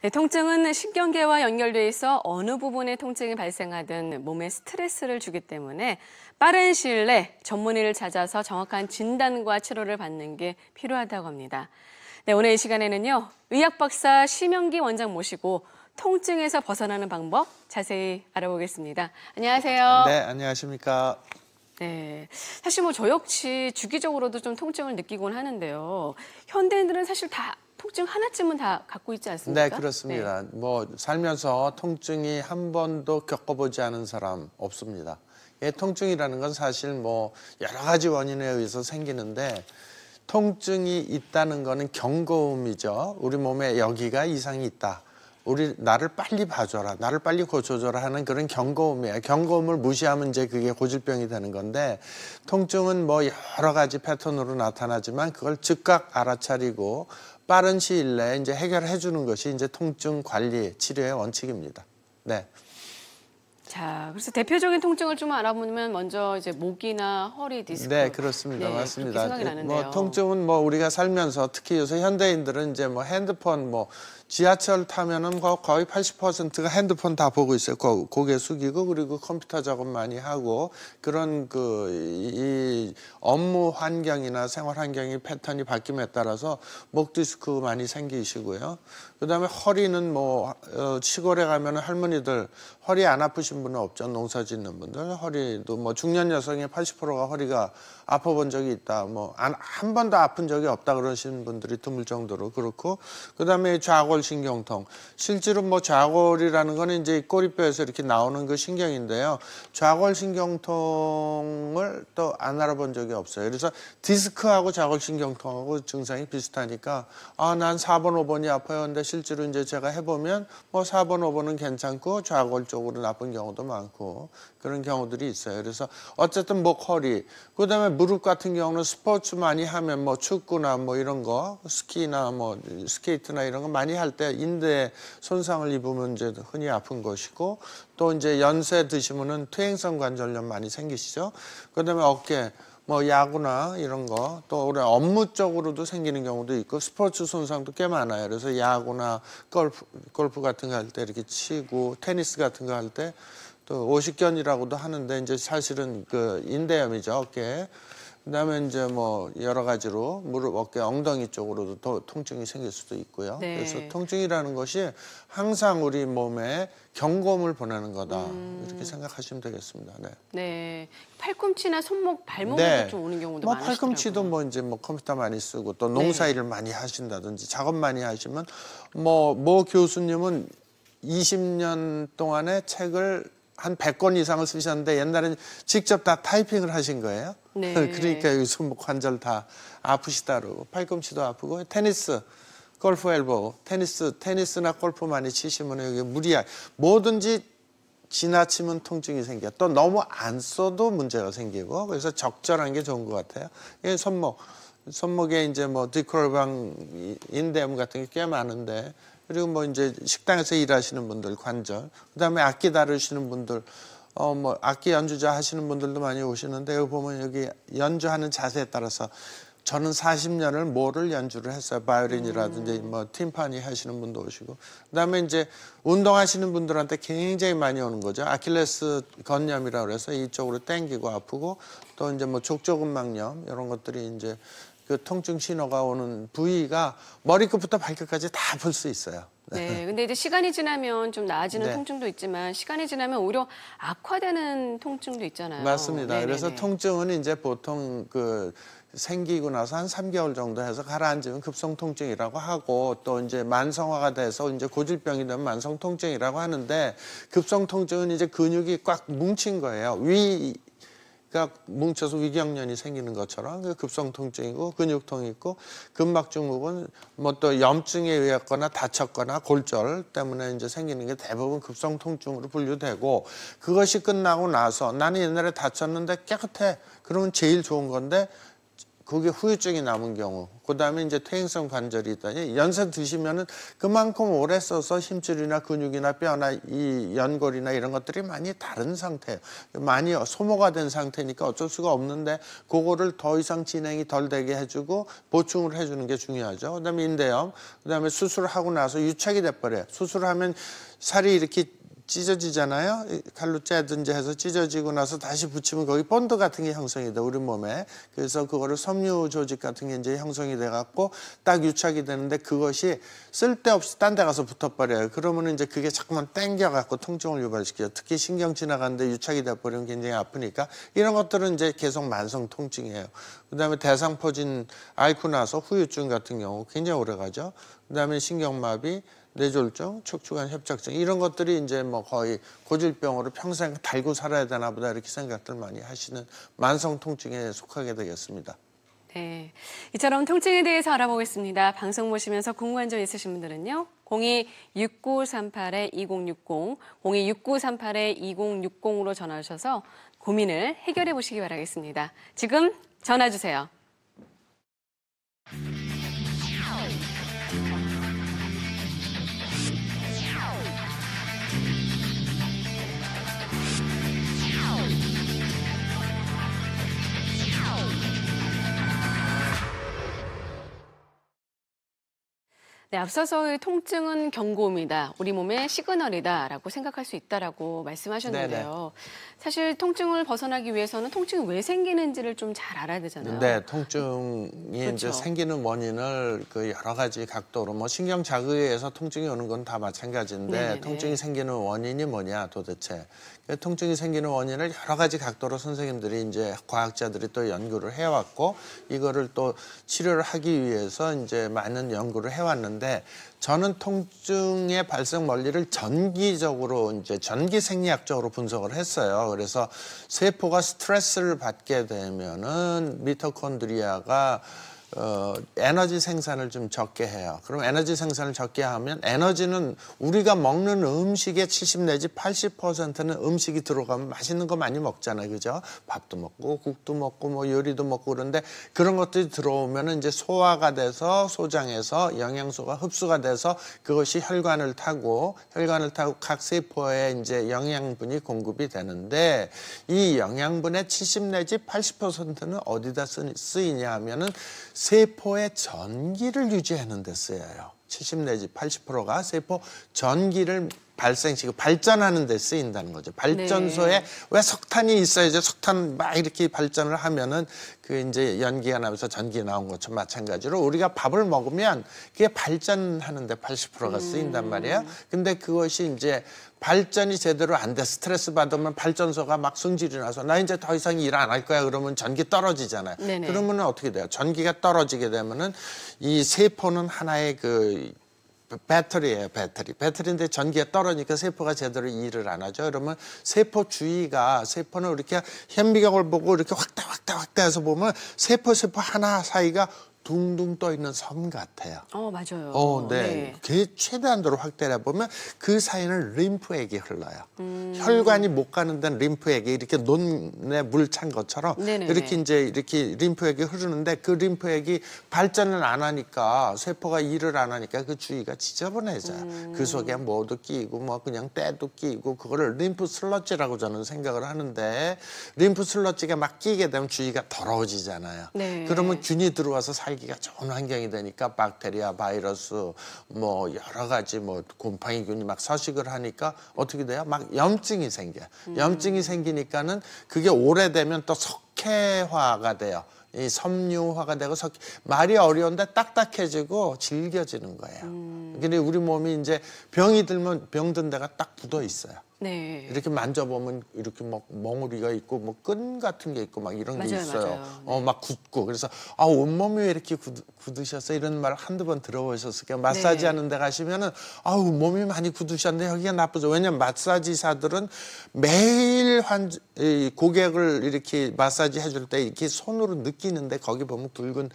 네, 통증은 신경계와 연결돼 있어 어느 부분에 통증이 발생하든 몸에 스트레스를 주기 때문에 빠른 시일 내 전문의를 찾아서 정확한 진단과 치료를 받는 게 필요하다고 합니다. 네, 오늘 이 시간에는요, 의학 박사 심영기 원장 모시고 통증에서 벗어나는 방법 자세히 알아보겠습니다. 안녕하세요. 네, 안녕하십니까. 네, 사실 저 역시 주기적으로도 좀 통증을 느끼곤 하는데요. 현대인들은 사실 다 통증 하나쯤은 다 갖고 있지 않습니까? 네, 그렇습니다. 뭐 살면서 통증이 한 번도 겪어보지 않은 사람 없습니다. 통증이라는 건 사실 뭐 여러 가지 원인에 의해서 생기는데 통증이 있다는 거는 경고음이죠. 우리 몸에 여기가 이상이 있다. 나를 빨리 봐줘라, 나를 빨리 고쳐줘라 하는 그런 경고음이에요. 경고음을 무시하면 이제 그게 고질병이 되는 건데, 통증은 뭐 여러 가지 패턴으로 나타나지만 그걸 즉각 알아차리고 빠른 시일 내에 이제 해결해 주는 것이 이제 통증 관리 치료의 원칙입니다. 네. 자, 그래서 대표적인 통증을 좀 알아보면 먼저 이제 목이나 허리 디스크. 네, 그렇습니다. 네, 맞습니다. 생각이 나는데요. 뭐 통증은 뭐 우리가 살면서 특히 요새 현대인들은 이제 뭐 핸드폰 지하철 타면은 거의 80%가 핸드폰 다 보고 있어요. 고개 숙이고 그리고 컴퓨터 작업 많이 하고 그런 이 업무 환경이나 생활 환경이 패턴이 바뀜에 따라서 목 디스크 많이 생기시고요. 그다음에 허리는 시골에 가면은 할머니들 허리 안 아프신 분은 없죠. 농사 짓는 분들 허리도 중년 여성의 80%가 허리가 아파본 적이 있다. 한 번도 아픈 적이 없다 그러시는 분들이 드물 정도로 그렇고, 그다음에 좌골신경통. 실제로 좌골이라는 거는 이제 꼬리뼈에서 이렇게 나오는 그 신경인데요. 좌골신경통을 또 안 알아본 적이 없어요. 그래서 디스크하고 좌골신경통하고 증상이 비슷하니까 난 4번, 5번이 아파요. 근데 실제로 이제 제가 해보면 4번, 5번은 괜찮고 좌골 쪽으로 나쁜 경우도 많고 그런 경우들이 있어요. 그래서 어쨌든 목, 허리, 그다음에 무릎 같은 경우는 스포츠 많이 하면 축구나 이런 거, 스키나 스케이트나 이런 거 많이 할 때 인대에 손상을 입으면 이제 흔히 아픈 것이고, 또 이제 연세 드시면은 퇴행성 관절염 많이 생기시죠. 그다음에 어깨, 야구나 이런 거, 또 우리 업무 쪽으로도 생기는 경우도 있고 스포츠 손상도 꽤 많아요. 그래서 야구나 골프 같은 거 할 때 이렇게 치고 테니스 같은 거 할 때 또 오십견이라고도 하는데 이제 사실은 그 인대염이죠, 어깨에. 그다음에 이제 여러 가지로 무릎, 어깨, 엉덩이 쪽으로도 더 통증이 생길 수도 있고요. 네. 그래서 통증이라는 것이 항상 우리 몸에 경고음을 보내는 거다. 이렇게 생각하시면 되겠습니다. 네. 네. 팔꿈치나 손목, 발목에도 네. 좀 오는 경우도 많으시더라고요. 팔꿈치도 이제 컴퓨터 많이 쓰고 또 농사일을 많이 하신다든지 작업 많이 하시면 모 교수님은 20년 동안의 책을 한 100권 이상을 쓰셨는데 옛날에는 직접 다 타이핑을 하신 거예요. 네. 그러니까 여기 손목 관절 다 아프시다 그러고 팔꿈치도 아프고 테니스, 골프 엘보, 테니스나 골프 많이 치시면 여기 뭐든지 지나치면 통증이 생겨. 또 너무 안 써도 문제가 생기고 그래서 적절한 게 좋은 것 같아요. 손목에 이제 디콜방 인대염 같은 게 꽤 많은데, 그리고 이제 식당에서 일하시는 분들 관절, 그다음에 악기 다루시는 분들, 악기 연주자 하시는 분들도 많이 오시는데 여기 보면 여기 연주하는 자세에 따라서 저는 40년을 뭐를 연주를 했어요. 바이올린이라든지 팀파니 하시는 분도 오시고, 그다음에 이제 운동하시는 분들한테 굉장히 많이 오는 거죠. 아킬레스 건염이라고 그래서 이쪽으로 당기고 아프고, 또 이제 족저근막염 이런 것들이 이제 그 통증 신호가 오는 부위가 머리끝부터 발끝까지 다 아플 수 있어요. 네, 근데 이제 시간이 지나면 좀 나아지는 네. 통증도 있지만 시간이 지나면 오히려 악화되는 통증도 있잖아요. 맞습니다. 네네네. 그래서 통증은 이제 보통 생기고 나서 한 3개월 정도 해서 가라앉으면 급성 통증이라고 하고, 또 이제 만성화가 돼서 이제 고질병이 되면 만성 통증이라고 하는데, 급성 통증은 이제 근육이 꽉 뭉친 거예요. 위가 뭉쳐서 위경련이 생기는 것처럼 그 급성 통증이고, 근육통이 있고, 근막증후군 또 염증에 의했거나 다쳤거나 골절 때문에 이제 생기는 게 대부분 급성 통증으로 분류되고, 그것이 끝나고 나서 나는 옛날에 다쳤는데 깨끗해, 그러면 제일 좋은 건데 그게 후유증이 남은 경우, 그다음에 이제 퇴행성 관절이 있다니 연세 드시면은 그만큼 오래 써서 힘줄이나 근육이나 뼈나 이 연골이나 이런 것들이 많이 다른 상태예요. 많이 소모가 된 상태니까 어쩔 수가 없는데 그거를 더 이상 진행이 덜 되게 해주고 보충을 해주는 게 중요하죠. 그다음에 인대염, 그다음에 수술을 하고 나서 유착이 돼버려요. 수술을 하면 살이 이렇게 찢어지잖아요. 칼로 째든지 해서 찢어지고 나서 다시 붙이면 거기 본드 같은 게 형성이 돼, 우리 몸에. 그래서 그거를 섬유 조직 같은 게 이제 형성이 돼 갖고 딱 유착이 되는데 그것이 쓸데없이 딴 데 가서 붙어버려요. 그러면 이제 그게 자꾸만 땡겨 갖고 통증을 유발시켜요. 특히 신경 지나가는데 유착이 돼 버리면 굉장히 아프니까 이런 것들은 이제 계속 만성 통증이에요. 그다음에 대상포진 앓고 나서 후유증 같은 경우 굉장히 오래 가죠. 그다음에 신경마비, 뇌졸중, 척추관 협착증 이런 것들이 이제 뭐 거의 고질병으로 평생 달고 살아야 되나 보다 이렇게 생각들 많이 하시는 만성 통증에 속하게 되겠습니다. 네, 이처럼 통증에 대해서 알아보겠습니다. 방송 보시면서 궁금한 점 있으신 분들은요. 02-6938-2060, 02-6938-2060으로 전화 주셔서 고민을 해결해 보시기 바라겠습니다. 지금 전화 주세요. 네, 앞서서의 통증은 경고음이다. 우리 몸의 시그널이다라고 생각할 수 있다라고 말씀하셨는데요. 사실 통증을 벗어나기 위해서는 통증이 왜 생기는지를 좀 잘 알아야 되잖아요. 네, 통증이 그렇죠. 이제 생기는 원인을 그 여러 가지 각도로 뭐 신경 자극에 의해서 통증이 오는 건 다 마찬가지인데 네네네. 통증이 생기는 원인이 뭐냐 도대체. 통증이 생기는 원인을 여러 가지 각도로 선생님들이 이제 과학자들이 또 연구를 해왔고 이거를 또 치료를 하기 위해서 이제 많은 연구를 해왔는데 저는 통증의 발생 원리를 전기적으로 이제 전기 생리학적으로 분석을 했어요. 그래서 세포가 스트레스를 받게 되면은 미토콘드리아가 에너지 생산을 좀 적게 해요. 그럼 에너지 생산을 적게 하면 에너지는 우리가 먹는 음식의 70 내지 80%는 음식이 들어가면 맛있는 거 많이 먹잖아요. 그죠? 밥도 먹고 국도 먹고 뭐 요리도 먹고 그런데 그런 것들이 들어오면 이제 소화가 돼서 소장에서 영양소가 흡수가 돼서 그것이 혈관을 타고 각 세포에 이제 영양분이 공급이 되는데 이 영양분의 70 내지 80%는 어디다 쓰이냐 하면은 세포의 전기를 유지하는 데 쓰여요. 70 내지 80%가 세포 전기를 발생시키고 발전하는 데 쓰인다는 거죠. 발전소에 왜 석탄이 있어야죠. 석탄 막 이렇게 발전을 하면은 그 이제 연기가 나면서 전기 나온 것처럼 마찬가지로 우리가 밥을 먹으면 그게 발전하는 데 80%가 쓰인단 말이에요. 근데 그것이 이제 발전이 제대로 안 돼. 스트레스 받으면 발전소가 막 승질이 나서 나 이제 더 이상 일 안 할 거야. 그러면 전기 떨어지잖아요. 네네. 그러면 어떻게 돼요? 전기가 떨어지게 되면은 이 세포는 하나의 그 배터리예요, 배터리. 배터리인데 전기가 떨어지니까 세포가 제대로 일을 안 하죠. 그러면 세포 주위가 세포는 이렇게 현미경을 보고 이렇게 확대해서 보면 세포 하나 사이가 둥둥 떠 있는 섬 같아요. 맞아요. 네. 그 최대한도로 확대해 보면 그 사이는 림프액이 흘러요. 혈관이 못 가는 데는 림프액이 이렇게 논에 물 찬 것처럼 네네네. 이렇게 림프액이 흐르는데 그 림프액이 발전을 안 하니까 세포가 일을 안 하니까 그 주위가 지저분해져요. 그 속에 뭐도 끼고 뭐 그냥 때도 끼고 그거를 림프 슬러지라고 저는 생각을 하는데 림프 슬러지가 막 끼게 되면 주위가 더러워지잖아요. 네. 그러면 균이 들어와서 살기가 좋은 환경이 되니까 박테리아, 바이러스, 뭐 여러 가지 뭐 곰팡이균이 막 서식을 하니까 어떻게 돼요? 막 염증이 생겨요. 염증이 생기니까는 그게 오래되면 또 석회화가 돼요. 이 섬유화가 되고 말이 어려운데 딱딱해지고 질겨지는 거예요. 근데 우리 몸이 이제 병이 들면 병든 데가 딱 굳어 있어요. 네. 이렇게 만져보면 이렇게 막 멍울이가 있고 뭐 끈 같은 게 있고 막 이런 게 있어요. 맞아요. 막 굳고 그래서 온몸이 왜 이렇게 굳으셨어 이런 말 한두 번 들어보셨을 거예요. 마사지 네. 하는 데 가시면은 몸이 많이 굳으셨는데 여기가 나쁘죠. 왜냐면 마사지사들은 매일 이 고객을 이렇게 마사지 해줄 때 이렇게 손으로 느끼는데 거기 보면 붉은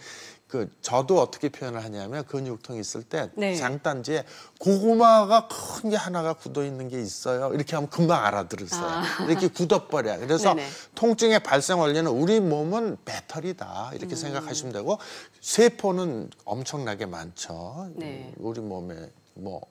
저도 어떻게 표현을 하냐면 근육통이 있을 때 네. 장단지에 고구마가 큰 게 하나가 굳어 있는 게 있어요. 이렇게 하면 금방 알아들으세요. 이렇게 굳어버려요. 그래서 네네. 통증의 발생 원리는 우리 몸은 배터리다 이렇게 생각하시면 되고 세포는 엄청나게 많죠. 네. 우리 몸에 뭐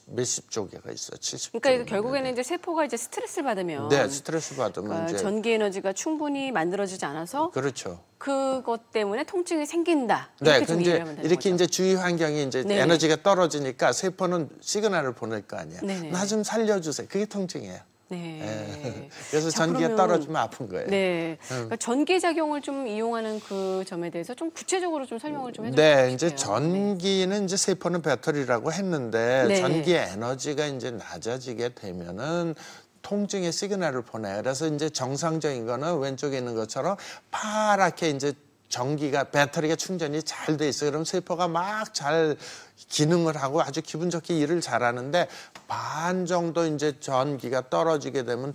몇십 조개가 있어요. 70. 그러니까 결국에는 이제 세포가 이제 스트레스를 받으면 네, 스트레스 받으면 그러니까 이제 전기 에너지가 충분히 만들어지지 않아서 그렇죠. 그것 때문에 통증이 생긴다. 네, 이렇게 좀 이해를 근데 하면 되는 이렇게 거죠. 이제 주위 환경이 이제 네네. 에너지가 떨어지니까 세포는 시그널을 보낼 거 아니에요. 네네. 나 좀 살려주세요. 그게 통증이에요. 네. 예. 그래서 자, 전기가 그러면- 떨어지면 아픈 거예요. 네. 그러니까 전기 작용을 좀 이용하는 그 점에 대해서 좀 구체적으로 좀 설명을 좀 해주세요. 네, 이제 전기는 이제 세포는 배터리라고 했는데 네. 전기의 에너지가 이제 낮아지게 되면은 통증의 시그널을 보내요. 그래서 이제 정상적인 거는 왼쪽에 있는 것처럼 파랗게 이제 전기가 배터리가 충전이 잘 돼 있어요. 그럼 세포가 막 잘 기능을 하고 아주 기분 좋게 일을 잘하는데 반 정도 이제 전기가 떨어지게 되면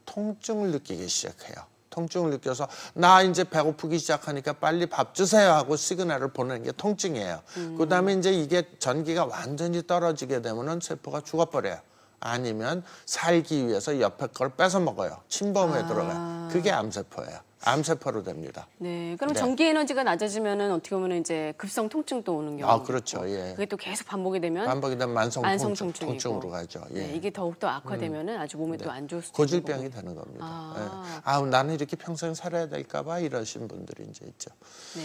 통증을 느끼기 시작해요. 통증을 느껴서 나 이제 배고프기 시작하니까 빨리 밥 주세요 하고 시그널을 보내는 게 통증이에요. 그다음에 이제 이게 전기가 완전히 떨어지게 되면은 세포가 죽어버려요. 아니면 살기 위해서 옆에 걸 뺏어 먹어요. 침범에 들어가요. 그게 암세포예요. 암세포로 됩니다. 네. 그럼 네. 전기 에너지가 낮아지면은 어떻게 보면 이제 급성 통증도 오는 경우. 아, 그렇죠. 예. 그게 또 계속 반복이 되면 반복이 되면 만성 만성 통증, 통증이고. 통증으로 가죠. 예. 네, 이게 더욱더 악화되면은 아주 몸에 또 안 좋을 수도 고질병이 있고. 되는 겁니다. 아. 예. 아, 나는 이렇게 평생 살아야 될까 봐 이러신 분들이 이제 있죠. 네.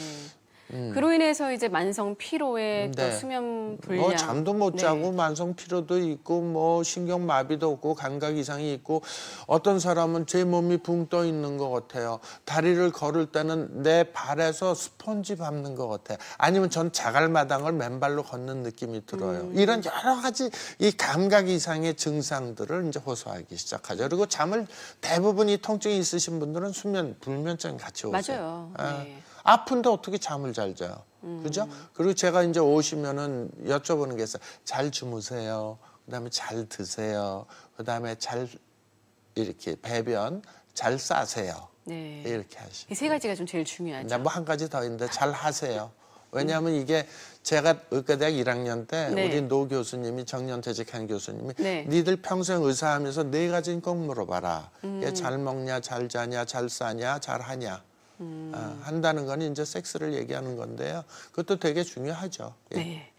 그로 인해서 이제 만성 피로에 또 네. 수면 불량. 뭐 잠도 못 네. 자고 만성 피로도 있고 뭐 신경 마비도 없고 감각 이상이 있고 어떤 사람은 제 몸이 붕 떠 있는 것 같아요. 다리를 걸을 때는 내 발에서 스펀지 밟는 것 같아요. 아니면 전 자갈마당을 맨발로 걷는 느낌이 들어요. 이런 여러 가지 이 감각 이상의 증상들을 이제 호소하기 시작하죠. 그리고 잠을 대부분 이 통증이 있으신 분들은 수면 불면증 같이 오세요. 맞아요. 네. 아픈데 어떻게 잠을 잘 자요? 그죠? 그리고 제가 이제 오시면은 여쭤보는 게 있어요. 잘 주무세요. 그다음에 잘 드세요. 그다음에 잘 이렇게 배변 잘 싸세요. 네. 이렇게 하시고. 이 세 가지가 좀 제일 중요하죠. 뭐 한 가지 더 있는데 잘 하세요. 왜냐하면 이게 제가 의과대학 1학년 때 네. 우리 노 교수님이 정년퇴직한 교수님이 네. 니들 평생 의사하면서 네 가지는 꼭 물어봐라. 이게 잘 먹냐, 잘 자냐, 잘 싸냐, 잘 하냐. 한다는 건 이제 섹스를 얘기하는 건데요. 그것도 되게 중요하죠. 예. 네.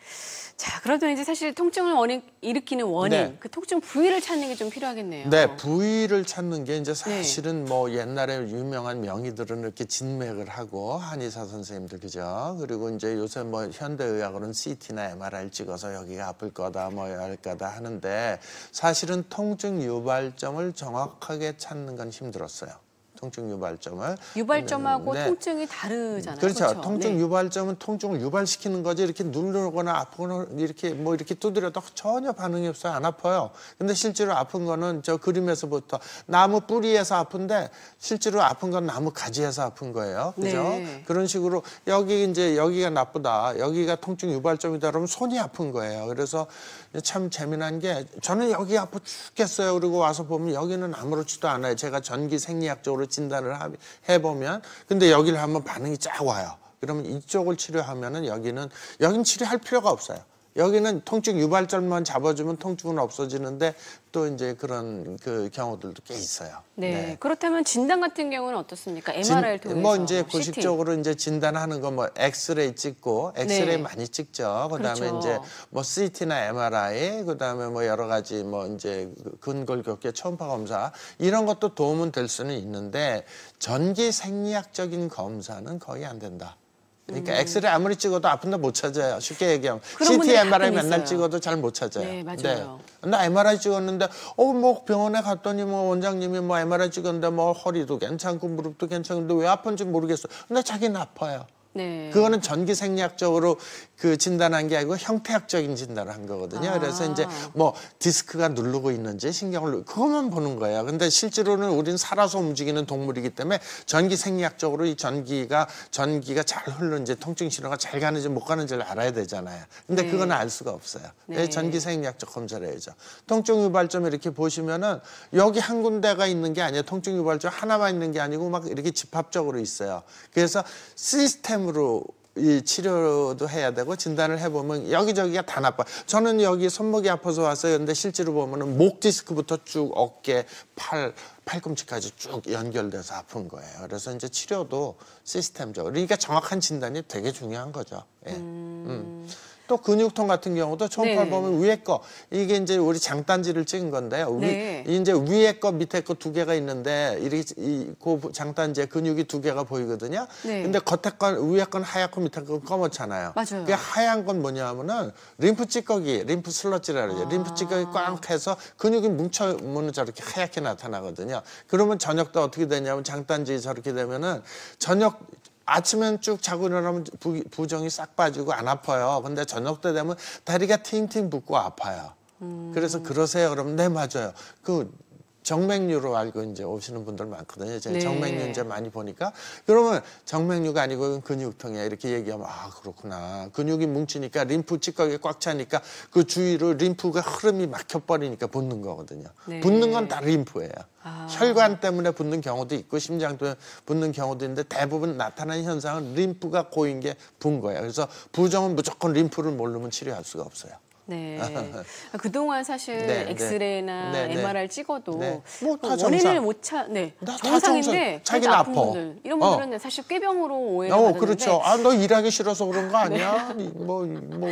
자, 그러면 이제 사실 통증을 일으키는 원인, 네. 그 통증 부위를 찾는 게 좀 필요하겠네요. 네, 부위를 찾는 게 이제 사실은 뭐 옛날에 유명한 명의들은 이렇게 진맥을 하고 한의사 선생님들 그죠? 그리고 이제 요새 뭐 현대의학으로는 CT나 MRI를 찍어서 여기가 아플 거다 뭐 할 거다 하는데 사실은 통증 유발점을 정확하게 찾는 건 힘들었어요. 통증 유발점을. 유발점하고 네. 통증이 다르잖아요. 그렇죠. 통증 네. 유발점은 통증을 유발시키는 거지 이렇게 누르거나 아프거나 이렇게 뭐 이렇게 두드려도 전혀 반응이 없어요. 안 아파요. 근데 실제로 아픈 거는 저 그림에서부터 나무 뿌리에서 아픈데 실제로 아픈 건 나무 가지에서 아픈 거예요. 그죠? 네. 그런 식으로 여기 이제 여기가 나쁘다. 여기가 통증 유발점이다 그러면 손이 아픈 거예요. 그래서 참 재미난 게 저는 여기 아파 죽겠어요. 그리고 와서 보면 여기는 아무렇지도 않아요. 제가 전기 생리학적으로 진단을 해보면 근데 여기를 하면 반응이 쫙 와요. 그러면 이쪽을 치료하면은 여기는 치료할 필요가 없어요. 여기는 통증 유발점만 잡아주면 통증은 없어지는데 또 이제 그런 그 경우들도 꽤 있어요. 네. 그렇다면 진단 같은 경우는 어떻습니까? MRI를 통해서. 뭐 이제 CT. 고식적으로 이제 진단하는 거 뭐 엑스레이 찍고 엑스레이 네. 많이 찍죠. 그다음에 그렇죠. 이제 뭐 CT나 MRI 그다음에 뭐 여러 가지 뭐 이제 근골격계 초음파 검사 이런 것도 도움은 될 수는 있는데 전기 생리학적인 검사는 거의 안 된다. 그러니까 엑스레이 아무리 찍어도 아픈데 못 찾아요. 쉽게 얘기하면 그런 CT, 분들이 MRI 가끔 맨날 있어요. 찍어도 잘 못 찾아요. 네, 맞아요. 나 MRI 찍었는데 뭐 병원에 갔더니 뭐 원장님이 뭐 MRI 찍었는데 뭐 허리도 괜찮고 무릎도 괜찮은데 왜 아픈지 모르겠어. 근데 자기는 아파요. 네. 그거는 전기 생리학적으로 그 진단한 게 아니고 형태학적인 진단을 한 거거든요. 그래서 이제 뭐 디스크가 누르고 있는지 신경을 그것만 보는 거예요. 근데 실제로는 우리는 살아서 움직이는 동물이기 때문에 전기 생리학적으로 이 전기가 잘 흐르는지 통증 신호가 잘 가는지 못 가는지를 알아야 되잖아요. 근데 네. 그건 알 수가 없어요. 네. 그래서 전기 생리학적 검사를 해야죠. 통증 유발점 이렇게 보시면은 여기 한 군데가 있는 게 아니에요. 통증 유발점 하나만 있는 게 아니고 막 이렇게 집합적으로 있어요. 그래서 시스템으로 이 치료도 해야 되고 진단을 해보면 여기저기가 다 나빠. 저는 여기 손목이 아파서 왔어요. 근데 실제로 보면은 목 디스크부터 쭉 어깨, 팔꿈치까지 쭉 연결돼서 아픈 거예요. 그래서 이제 치료도 시스템적으로. 그러니까 정확한 진단이 되게 중요한 거죠. 예. 또 근육통 같은 경우도 초음파 네. 보면 위에 거 이게 이제 우리 장단지를 찍은 건데요. 네. 이제 위에 거 밑에 거 두 개가 있는데 이렇게 그 장단지에 근육이 두 개가 보이거든요. 네. 근데 겉에 건 위에 건 하얗고 밑에 건 검었잖아요. 맞아요. 그 하얀 건 뭐냐면은 림프 찌꺼기, 림프 슬러지라고 그러죠. 림프 찌꺼기 꽉 해서 근육이 뭉쳐면 저렇게 하얗게 나타나거든요. 그러면 저녁도 어떻게 되냐면 장단지 저렇게 되면은 저녁 아침엔 쭉 자고 일어나면 부종이 싹 빠지고 안 아파요. 근데 저녁 때 되면 다리가 팅팅 붓고 아파요. 그래서 그러세요. 그러면 네, 맞아요. 그 정맥류로 알고 이제 오시는 분들 많거든요. 제가 네. 정맥류 이제 많이 보니까 그러면 정맥류가 아니고 근육통이야 이렇게 얘기하면 아 그렇구나. 근육이 뭉치니까 림프 찌꺼기가 꽉 차니까 그 주위로 림프가 흐름이 막혀버리니까 붓는 거거든요. 네. 붓는 건 다 림프예요. 아. 혈관 때문에 붓는 경우도 있고 심장 때문에 붓는 경우도 있는데 대부분 나타나는 현상은 림프가 고인 게 분 거예요. 그래서 부종은 무조건 림프를 모르면 치료할 수가 없어요. 네. 그동안 사실 네, 엑스레이나 네, 네. MRI를 찍어도 네. 뭐다 원인을 정상. 못 찾, 네. 다 정상인데 정상. 자기는 아픈 아파. 분들 이런 분들은 사실 꾀병으로 오해를 받는데 그렇죠. 아, 너 일하기 싫어서 그런 거 아니야? 뭐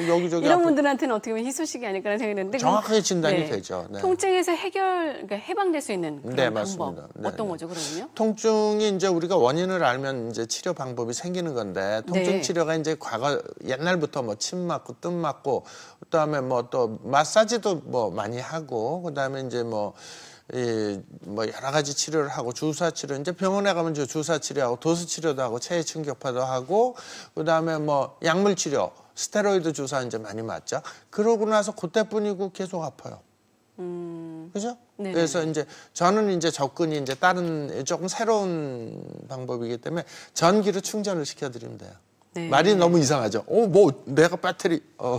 여기저기 이런 아픈- 분들한테는 어떻게 보면 희소식이 아닐까라는 생각이 드는데 정확하게 진단이 되죠. 네. 통증에서 그러니까 해방될 수 있는 그런 네, 방법 맞습니다. 네, 어떤 네. 거죠, 그러면요? 통증이 이제 우리가 원인을 알면 이제 치료 방법이 생기는 건데 통증 네. 치료가 이제 과거 옛날부터 뭐 침 맞고 뜸 맞고 그다음에 뭐 또 마사지도 뭐 많이 하고 그다음에 이제 뭐 여러 가지 치료를 하고 주사 치료 이제 병원에 가면 주사 치료하고 도수 치료도 하고 체해 충격파도 하고 그다음에 뭐 약물 치료 스테로이드 주사 이제 많이 맞죠. 그러고 나서 그때뿐이고 계속 아파요. 그죠? 네네네. 그래서 이제 저는 이제 접근이 이제 다른 조금 새로운 방법이기 때문에 전기로 충전을 시켜드리면 돼요. 네. 말이 너무 이상하죠. 뭐 내가 배터리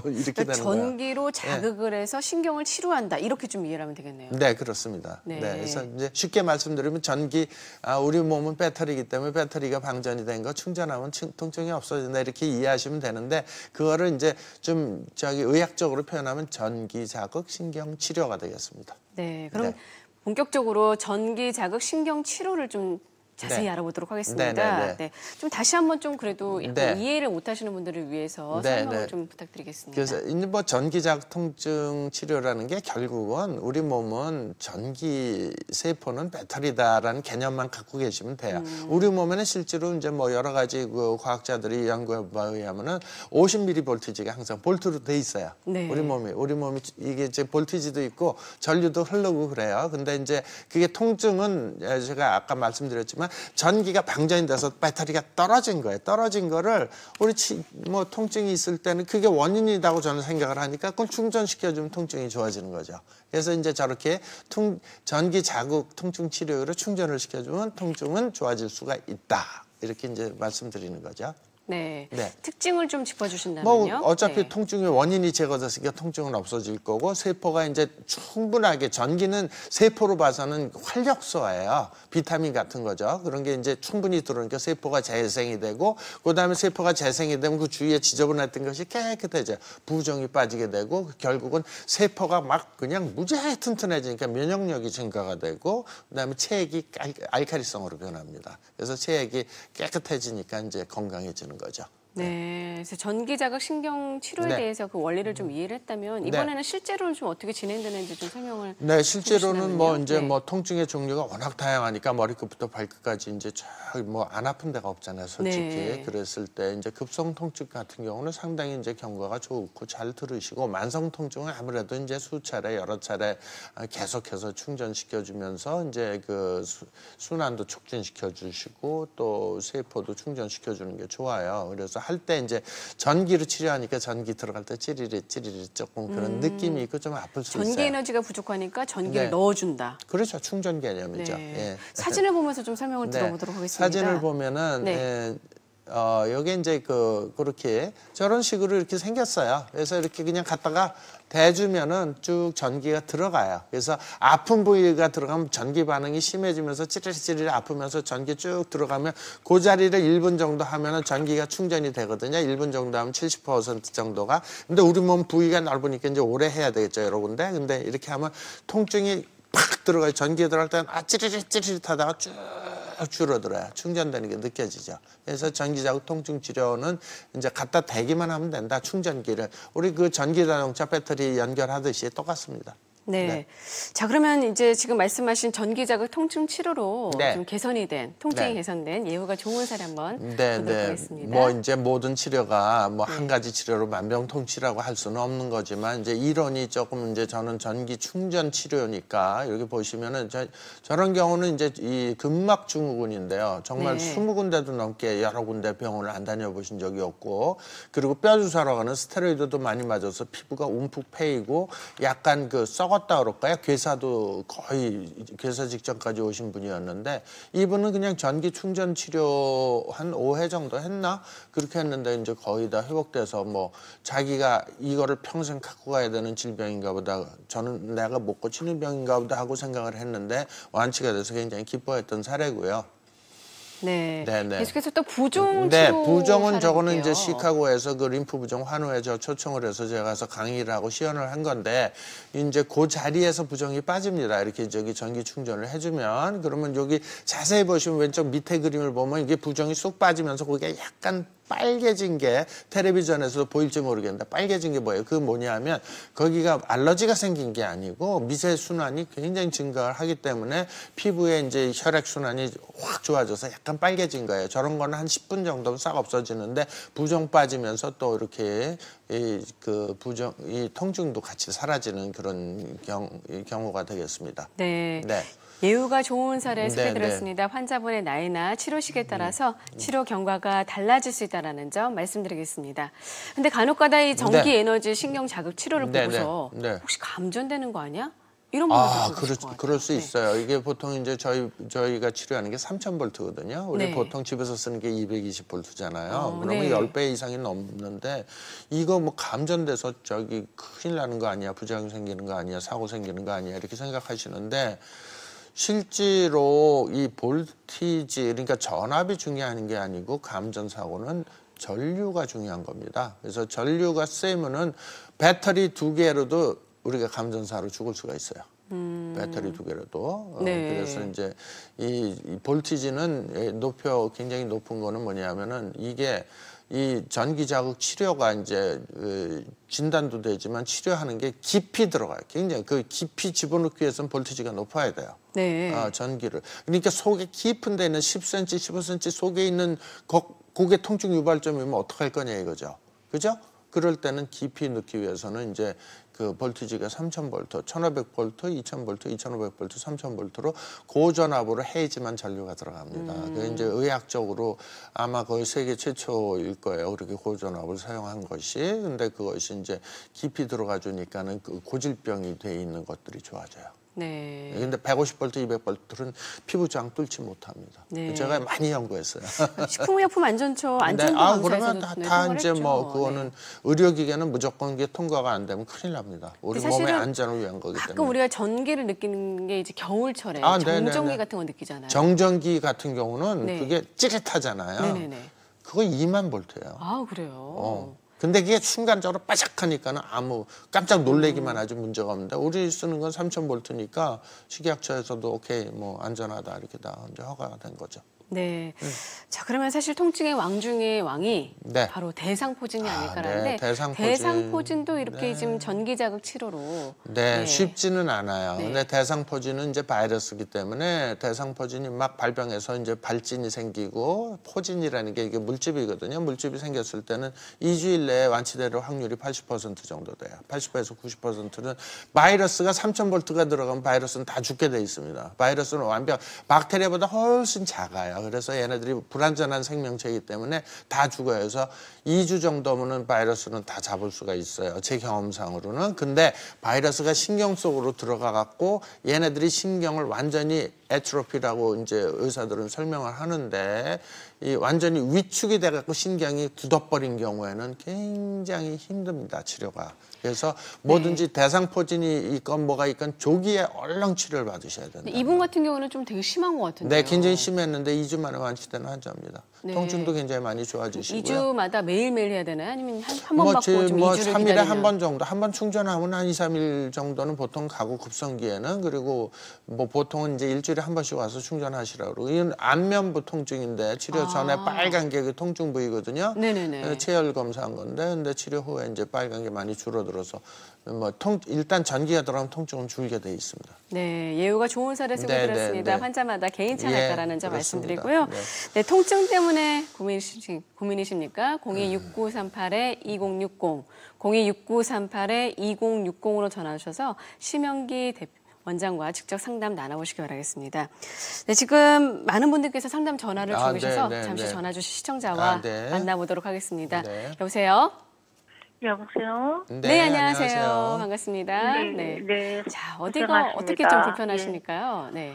이렇게 그러니까 되는 거야. 전기로 자극을 해서 신경을 치료한다 이렇게 좀 이해를 하면 되겠네요. 네, 그렇습니다. 네. 네. 그래서 이제 쉽게 말씀드리면 우리 몸은 배터리이기 때문에 배터리가 방전이 된 거 충전하면 통증이 없어진다 이렇게 이해하시면 되는데 그거를 이제 좀 의학적으로 표현하면 전기 자극 신경 치료가 되겠습니다. 네, 그럼 네. 본격적으로 전기 자극 신경 치료를 좀 자세히 네. 알아보도록 하겠습니다. 네. 네, 좀 다시 한번 좀 그래도 약간 네. 이해를 못하시는 분들을 위해서 네, 설명을 네. 좀 부탁드리겠습니다. 그래서 이제 뭐 전기자극 통증 치료라는 게 결국은 우리 몸은 전기 세포는 배터리다라는 개념만 갖고 계시면 돼요. 우리 몸에는 실제로 이제 뭐 여러 가지 그 과학자들이 연구에 의하면은 50mV가 항상 볼트로 돼 있어요. 네. 우리 몸이 이게 이제 볼티지도 있고 전류도 흐르고 그래요. 근데 이제 그게 통증은 제가 아까 말씀드렸지만 전기가 방전이 돼서 배터리가 떨어진 거예요. 떨어진 거를 우리 뭐 통증이 있을 때는 그게 원인이라고 저는 생각을 하니까 그걸 충전시켜주면 통증이 좋아지는 거죠. 그래서 이제 저렇게 전기 자극 통증 치료로 충전을 시켜주면 통증은 좋아질 수가 있다. 이렇게 이제 말씀드리는 거죠. 네. 네. 특징을 좀 짚어주신다면요. 뭐 어차피 네. 통증의 원인이 제거됐으니까 통증은 없어질 거고 세포가 이제 충분하게 전기는 세포로 봐서는 활력소예요. 비타민 같은 거죠. 그런 게 이제 충분히 들어오니까 세포가 재생이 되고 그다음에 세포가 재생이 되면 그 주위에 지저분했던 것이 깨끗해져요. 부종이 빠지게 되고 결국은 세포가 막 그냥 무지하게 튼튼해지니까 면역력이 증가가 되고 그다음에 체액이 알칼리성으로 변합니다. 그래서 체액이 깨끗해지니까 이제 건강해지는 거죠. 네, 그래서 전기 자극 신경 치료에 네. 대해서 그 원리를 좀 이해를 했다면 이번에는 실제로는 좀 어떻게 진행되는지 좀 설명을. 네, 실제로는 뭐 해주시면은요. 이제 네. 뭐 통증의 종류가 워낙 다양하니까 머리끝부터 발끝까지 이제 뭐 안 아픈 데가 없잖아요, 솔직히. 네. 그랬을 때 이제 급성 통증 같은 경우는 상당히 이제 경과가 좋고 잘 들으시고 만성 통증은 아무래도 이제 수차례 여러 차례 계속해서 충전시켜 주면서 이제 그 순환도 촉진시켜 주시고 또 세포도 충전시켜 주는 게 좋아요. 그래서 할 때 이제 전기로 치료하니까 전기 들어갈 때 찌리리 조금 그런 느낌이 있고 좀 아플 수 전기 있어요. 에너지가 부족하니까 전기를 네. 넣어준다. 그렇죠. 충전 개념이죠. 네. 예. 사진을 보면서 좀 설명을 네. 들어보도록 하겠습니다. 사진을 보면은 네. 요게 이제 그렇게 저런 식으로 이렇게 생겼어요. 그래서 이렇게 그냥 갖다가 대주면은 쭉 전기가 들어가요. 그래서 아픈 부위가 들어가면 전기 반응이 심해지면서 찌릿찌릿 아프면서 전기 쭉 들어가면 그 자리를 1분 정도 하면은 전기가 충전이 되거든요. 1분 정도 하면 70% 정도가. 근데 우리 몸 부위가 넓으니까 이제 오래 해야 되겠죠, 여러 군데. 근데 이렇게 하면 통증이 팍 들어가요. 전기에 들어갈 때는 찌릿찌릿 하다가 쭉 줄어들어요. 충전되는 게 느껴지죠. 그래서 전기자극 통증 치료는 이제 갖다 대기만 하면 된다. 충전기를. 우리 그 전기 자동차 배터리 연결하듯이 똑같습니다. 네. 네. 자, 그러면 이제 지금 말씀하신 전기자극 통증 치료로 네. 좀 개선이 된, 통증이 네. 개선된 예후가 좋은 사례 한번 네, 보도록 하겠습니다. 뭐 이제 모든 치료가 뭐 한 가지 치료로 만병통치라고 할 수는 없는 거지만 이제 이론이 조금 이제 저는 전기 충전 치료니까 이렇게 보시면은 저런 경우는 이제 이 근막 증후군인데요. 정말 네. 20군데도 넘게 여러 군데 병원을 안 다녀보신 적이 없고 그리고 뼈 주사로 가는 스테로이드도 많이 맞아서 피부가 움푹 패이고 약간 썩었다 그럴까요? 괴사도 거의 괴사 직전까지 오신 분이었는데 이분은 그냥 전기 충전 치료 한 5회 정도 했나? 그렇게 했는데 이제 거의 다 회복돼서 뭐 자기가 이거를 평생 갖고 가야 되는 질병인가 보다. 저는 내가 못 고치는 병인가 보다 하고 생각을 했는데 완치가 돼서 굉장히 기뻐했던 사례고요. 네. 네네. 계속해서 또 부종 네, 치료 부종은 저거는 사례인데요. 이제 시카고에서 그 림프 부종 환우에 저 초청을 해서 제가 가서 강의를 하고 시연을 한 건데 이제 그 자리에서 부종이 빠집니다. 이렇게 저기 전기 충전을 해주면 그러면 여기 자세히 보시면 왼쪽 밑에 그림을 보면 이게 부종이 쑥 빠지면서 그게 약간 빨개진 게 텔레비전에서도 보일지 모르겠는데 빨개진 게 뭐예요? 그 뭐냐면 거기가 알러지가 생긴 게 아니고 미세 순환이 굉장히 증가를 하기 때문에 피부에 이제 혈액 순환이 확 좋아져서 약간 빨개진 거예요. 저런 거는 한 10분 정도면 싹 없어지는데 부종 빠지면서 또 이렇게 이 통증도 같이 사라지는 그런 경우가 되겠습니다. 네. 네. 예후가 좋은 사례 네, 소개드렸습니다. 환자분의 나이나 치료식에 따라서 치료 경과가 달라질 수 있다는 점 말씀드리겠습니다. 근데 간혹가다 이 전기 네. 에너지 신경 자극 치료를 네, 보고서 네, 네. 혹시 감전되는 거 아니야? 이런 분들도 그럴 수 네. 있어요. 이게 보통 이제 저희가 치료하는 게 3000볼트거든요. 우리 네. 보통 집에서 쓰는 게 220볼트잖아요. 그러면 네. 10배 이상이 넘는데 이거 뭐 감전돼서 저기 큰일 나는 거 아니야? 부작용 생기는 거 아니야? 사고 생기는 거 아니야? 이렇게 생각하시는데 실제로 이 볼티지 그러니까 전압이 중요한 게 아니고 감전 사고는 전류가 중요한 겁니다. 그래서 전류가 세면은 배터리 2개로도 우리가 감전사로 죽을 수가 있어요. 배터리 2개로도. 네. 그래서 이제 이 볼티지는 굉장히 높은 거는 뭐냐면은 이게 이 전기 자극 치료가 이제 진단도 되지만 치료하는 게 깊이 들어가요. 굉장히 깊이 집어넣기 위해서는 볼티지가 높아야 돼요. 네. 전기를. 그러니까 속에 깊은 데는 10cm, 15cm 속에 있는 그게 통증 유발점이면 어떡할 거냐 이거죠. 그죠? 그럴 때는 깊이 넣기 위해서는 이제 그 볼티지가 3000볼트, 1500볼트, 2000볼트, 2500볼트, 3000볼트로 고전압으로 해야지만 전류가 들어갑니다. 그게 이제 의학적으로 아마 거의 세계 최초일 거예요. 그렇게 고전압을 사용한 것이. 근데 그것이 이제 깊이 들어가 주니까는 그 고질병이 돼 있는 것들이 좋아져요. 네. 근데 150볼트, 200볼트는 피부장 뚫지 못합니다. 네. 제가 많이 연구했어요. 식품의약품안전처 안전도 그러면 감사에서도 다 이제 뭐 통과를 그거는 했죠. 의료기계는 무조건 이게 통과가 안 되면 큰일 납니다. 우리 몸의 사실은 안전을 위한 거기 가끔 때문에. 우리가 전기를 느끼는 게 이제 겨울철에 네네네. 정전기 같은 거 느끼잖아요. 정전기 같은 경우는 네. 그게 찌릿하잖아요. 네네네. 그거 2만 볼트예요. 아, 그래요? 근데 그게 순간적으로 빠삭하니까는 깜짝 놀래기만 하지 문제가 없는데 우리 쓰는 건 3000볼트니까 식약처에서도 오케이 뭐 안전하다 이렇게 다 이제 허가가 된 거죠. 네. 자, 그러면 사실 통증의 왕 중의 왕이 네. 바로 대상포진이 아닐까라는데 네, 대상포진. 도 이렇게 지금 전기자극 치료로 네, 쉽지는 않아요. 네. 근데 대상포진은 이제 바이러스이기 때문에 대상포진이 막 발병해서 이제 발진이 생기고 포진이라는 게 이게 물집이거든요. 물집이 생겼을 때는 2주일 내에 완치될 확률이 80% 정도 돼요. 80에서 90%는 바이러스가 3000볼트가 들어가면 바이러스는 다 죽게 돼 있습니다. 바이러스는 박테리아보다 훨씬 작아요. 그래서 얘네들이 불완전한 생명체이기 때문에 다 죽어요. 그래서 2주 정도면은 바이러스는 다 잡을 수가 있어요. 제 경험상으로는. 근데 바이러스가 신경 속으로 들어가 갖고 얘네들이 신경을 완전히 애트로피라고 이제 의사들은 설명을 하는데 이 완전히 위축이 돼갖고 신경이 굳어버린 경우에는 굉장히 힘듭니다, 치료가. 그래서 뭐든지 대상포진이 있건 뭐가 있건 조기에 얼른 치료를 받으셔야 된다. 이분 같은 경우는 좀 되게 심한 것 같은데요. 네, 굉장히 심했는데 2주 만에 완치되는 환자입니다. 네. 통증도 굉장히 많이 좋아지시고요. 2주마다 매일매일 해야 되나요? 아니면 한 번 받고 좀 2주를 3일에 기다리면? 한 번 정도, 한 번 충전하면 한 2, 3일 정도는 보통 가고 급성기에는 그리고 뭐 보통은 이제 일주일에 한 번씩 와서 충전하시라고 그러고 이건 안면부 통증인데 치료 전에 빨간 게 그 통증 부위거든요. 네네네. 체열 검사한 건데 근데 치료 후에 이제 빨간 게 많이 줄어들어서 뭐 일단 전기가 들어가면 통증은 줄게 돼 있습니다. 네, 예후가 좋은 사례 쓰고 들었습니다. 네. 환자마다 개인차가 있다라는 점 그렇습니다. 말씀드리고요. 네. 네, 통증 때문에 고민이십니까? 026938-2060, 026938-2060으로 전화 주셔서 심영기 원장과 직접 상담 나눠보시기 바라겠습니다. 네, 지금 많은 분들께서 상담 전화를 주고 계셔서 잠시 전화 주신 시청자와 만나보도록 하겠습니다. 네. 여보세요? 여보세요? 네, 안녕하세요. 반갑습니다. 네. 자, 어디가 어떻게 좀 불편하십니까요? 네.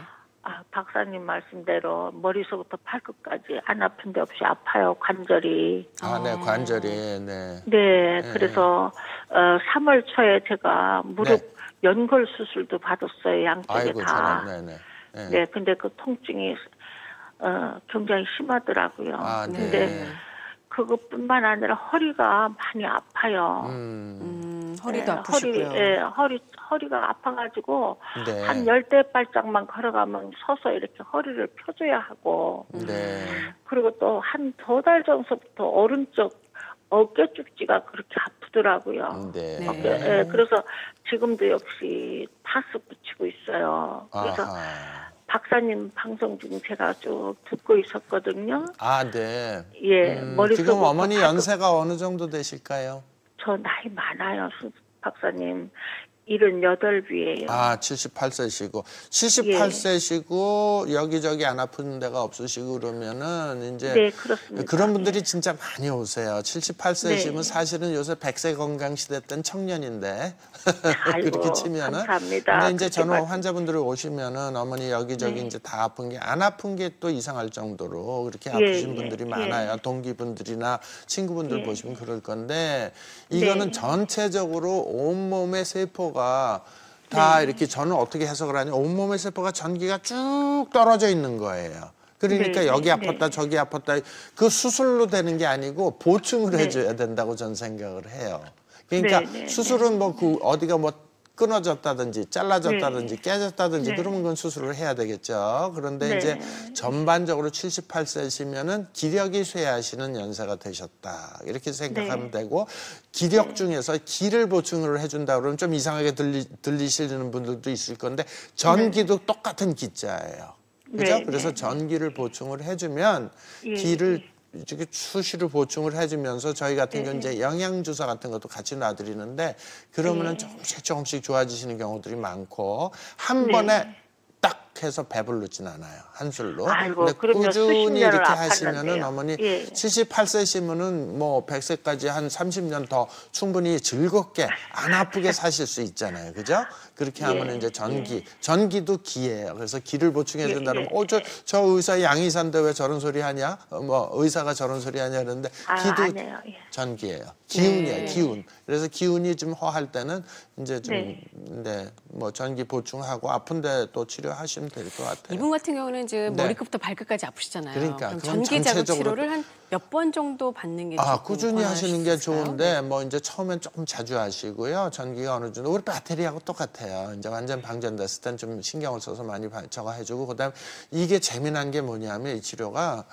박사님 말씀대로 머리서부터 발끝까지 안 아픈 데 없이 아파요, 관절이. 네, 관절이. 네. 네, 그래서 3월 초에 제가 무릎 연골 수술도 받았어요, 양쪽에 아이고, 다. 네네. 네, 근데 그 통증이 굉장히 심하더라고요. 근데 그것뿐만 아니라 허리가 많이 아파요. 허리도 아프시고요. 허리가 아파가지고 한 10대 발짝만 걸어가면 서서 이렇게 허리를 펴줘야 하고 그리고 또 한 2달 전서부터 오른쪽 어깨 쪽지가 그렇게 아프더라고요. 그래서 지금도 역시 파스 붙이고 있어요. 그래서 박사님 방송 중 제가 쭉 듣고 있었거든요. 네. 머릿속으로 지금 어머니 연세가 어느 정도 되실까요? 저 나이 많아요, 박사님. 78이에요. 78세시고 78세시고 여기저기 안 아픈 데가 없으시고 그러면은 이제 그렇습니다. 그런 분들이 진짜 많이 오세요. 78세시면 사실은 요새 100세 건강 시대 땐 청년인데 그렇게 치면은 감사합니다. 근데 이제 저는 환자분들이 오시면은 어머니 여기저기 이제 다 아픈 게 안 아픈 게 또 이상할 정도로 그렇게 아프신 분들이 많아요. 동기분들이나 친구분들 보시면 그럴 건데 이거는 전체적으로 온몸의 세포가 다 이렇게 저는 어떻게 해석을 하냐 온몸의 세포가 전기가 쭉 떨어져 있는 거예요. 그러니까 여기 아팠다 저기 아팠다 그 수술로 되는 게 아니고 보충을 해줘야 된다고 저는 생각을 해요. 그러니까 수술은 뭐 그 어디가 뭐 끊어졌다든지 잘라졌다든지 깨졌다든지 그러면 그건 수술을 해야 되겠죠. 그런데 이제 전반적으로 78세시면은 기력이 쇠하시는 연세가 되셨다. 이렇게 생각하면 되고 기력 중에서 기를 보충을 해준다 그러면 좀 이상하게 들리시는 분들도 있을 건데 전기도 똑같은 기자예요. 그죠? 그래서 전기를 보충을 해주면 기를 이렇게 수시로 보충을 해주면서 저희 같은 경우 이제 영양주사 같은 것도 같이 놔드리는데 그러면은 조금씩 좋아지시는 경우들이 많고 한 번에 딱 해서 배부르진 않아요. 한술로. 근데 꾸준히 이렇게 하시면은 어머니 78세시면은 뭐 100세까지 한 30년 더 충분히 즐겁게 안 아프게 사실 수 있잖아요. 그죠? 그렇게 하면 이제 전기도 기예요. 그래서 기를 보충해 준다면 저 의사 양의사인데 왜 저런 소리 하냐? 뭐 의사가 저런 소리 하냐 그러는데 기도 전기예요. 기운이에요. 기운. 그래서 기운이 좀 허할 때는 이제 좀 뭐 전기 보충하고 아픈데 또 치료하시면 될 것 같아요. 이분 같은 경우는 지금 머리끝부터 발끝까지 아프시잖아요. 그러니까 그럼 전기 자극 치료를 한 몇 번 정도 받는 게 꾸준히 하시는 게 좋은데 뭐 이제 처음엔 조금 자주 하시고요. 전기가 어느 정도 우리 배터리하고 똑같아요. 이제 완전 방전됐을 땐 좀 신경을 써서 많이 저거 해주고 그다음 이게 재미난 게 뭐냐면 이 치료가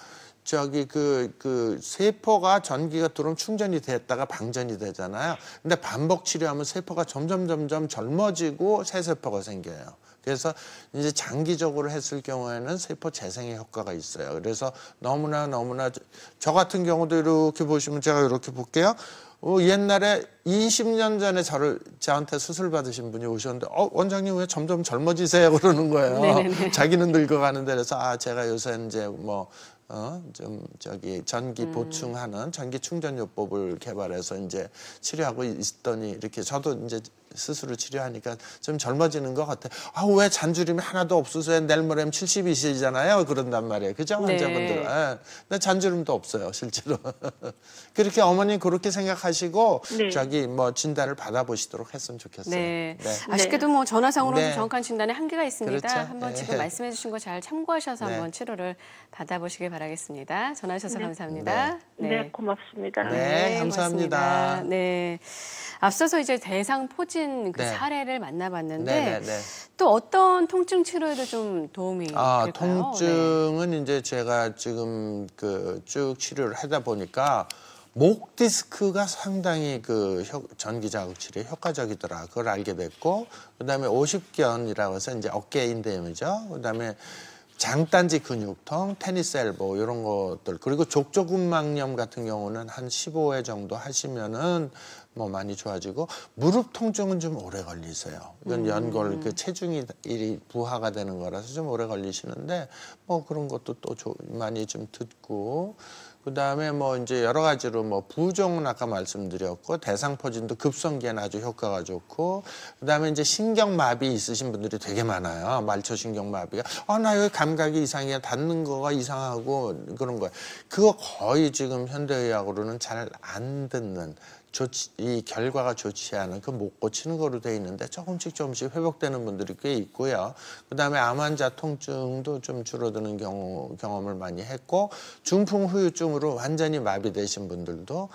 저기 그 세포가 전기가 들어오면 충전이 됐다가 방전이 되잖아요. 근데 반복 치료하면 세포가 점점 젊어지고 새 세포가 생겨요. 그래서 이제 장기적으로 했을 경우에는 세포 재생의 효과가 있어요. 그래서 너무나 저 같은 경우도 이렇게 보시면 제가 이렇게 볼게요. 옛날에 20년 전에 저한테 수술 받으신 분이 오셨는데 원장님 왜 점점 젊어지세요 그러는 거예요. 자기는 늙어가는데 그래서 제가 요새 이제 뭐 좀 저기 전기 보충하는 전기 충전요법을 개발해서 이제 치료하고 있더니 이렇게 저도 이제 스스로 치료하니까 좀 젊어지는 것 같아요. 아, 왜 잔주림이 하나도 없으세요? 내일 모레면 70이시잖아요. 그런단 말이에요. 그죠? 환자분들. 예. 근데 잔주름도 없어요, 실제로. 그렇게 어머니 그렇게 생각하시고 네. 저기 뭐 진단을 받아보시도록 했으면 좋겠어요. 네. 네. 아쉽게도 뭐 전화상으로 네. 정확한 진단에 한계가 있습니다. 그렇죠. 한번 네. 지금 말씀해 주신 거 잘 참고하셔서 네. 한번 치료를 받아보시길 바라겠습니다. 전화 주셔서 네. 감사합니다. 네, 고맙습니다. 네, 감사합니다. 고맙습니다. 네. 앞서서 이제 대상포진 그 네. 사례를 만나봤는데 네, 네, 네. 또 어떤 통증 치료에도 좀 도움이 될까요? 통증은 이제 제가 지금 그 쭉 치료를 하다 보니까 목 디스크가 상당히 그 전기 자극 치료에 효과적이더라. 그걸 알게 됐고, 그다음에 오십견이라고 해서 이제 어깨 인대염이죠. 그다음에 장단지 근육통, 테니스 엘보 이런 것들, 그리고 족저근막염 같은 경우는 한 15회 정도 하시면은 뭐 많이 좋아지고, 무릎 통증은 좀 오래 걸리세요. 이건 연골 그 체중이 부하가 되는 거라서 좀 오래 걸리시는데 뭐 그런 것도 또 많이 좀 듣고, 그다음에 뭐 이제 여러 가지로 뭐 부종은 아까 말씀드렸고, 대상포진도 급성기에는 아주 효과가 좋고, 그다음에 이제 신경마비 있으신 분들이 되게 많아요. 말초신경마비가 나 여기 감각이 이상해, 닿는 거가 이상하고 그런 거예요. 그거 거의 지금 현대의학으로는 잘 안 듣는, 이 결과가 좋지 않은, 그 못 고치는 거로 돼 있는데 조금씩 회복되는 분들이 꽤 있고요. 그다음에 암 환자 통증도 좀 줄어드는 경험을 많이 했고, 중풍 후유증으로 완전히 마비되신 분들도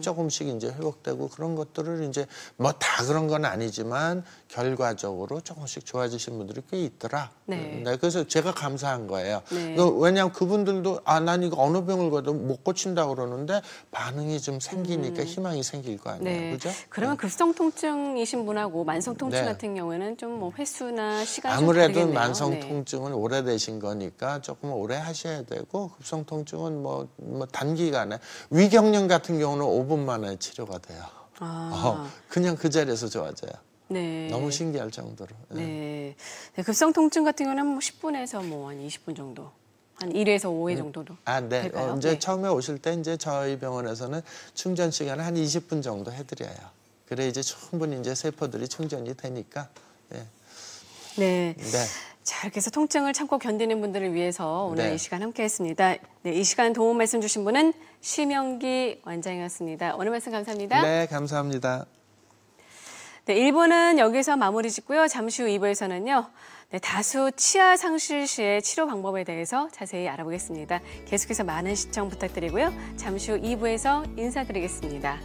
조금씩 이제 회복되고, 그런 것들을 이제 뭐 다 그런 건 아니지만 결과적으로 조금씩 좋아지신 분들이 꽤 있더라. 네. 네, 그래서 제가 감사한 거예요. 네. 왜냐하면 그분들도 난 이거 어느 병을 가도 못 고친다고 그러는데 반응이 좀 생기니까 희망이 생길 거 아니에요. 네. 그죠? 그러면 급성 통증이신 분하고 만성 통증 네. 같은 경우에는 좀 뭐 횟수나 시간이 좀 아무래도 다르겠네요. 만성 네. 통증은 오래되신 거니까 조금 오래 하셔야 되고, 급성 통증은 뭐 단기간에, 위경련 같은 경우는 5분 만에 치료가 돼요. 그냥 그 자리에서 좋아져요. 네. 너무 신기할 정도로. 네. 네. 급성 통증 같은 경우는 뭐 10분에서 뭐 한 20분 정도, 한 1에서 5회 정도로 네. 될까요? 이제 네. 처음에 오실 때 이제 저희 병원에서는 충전 시간을 한 20분 정도 해드려요. 그래 이제 충분히 이제 세포들이 충전이 되니까. 네. 네. 네. 자, 이렇게 해서 통증을 참고 견디는 분들을 위해서 오늘 네. 이 시간 함께했습니다. 네, 이 시간 도움 말씀 주신 분은 심영기 원장이었습니다. 오늘 말씀 감사합니다. 네, 감사합니다. 네, 1부는 여기서 마무리 짓고요. 잠시 후 2부에서는요. 네, 다수 치아 상실 시의 치료 방법에 대해서 자세히 알아보겠습니다. 계속해서 많은 시청 부탁드리고요. 잠시 후 2부에서 인사드리겠습니다.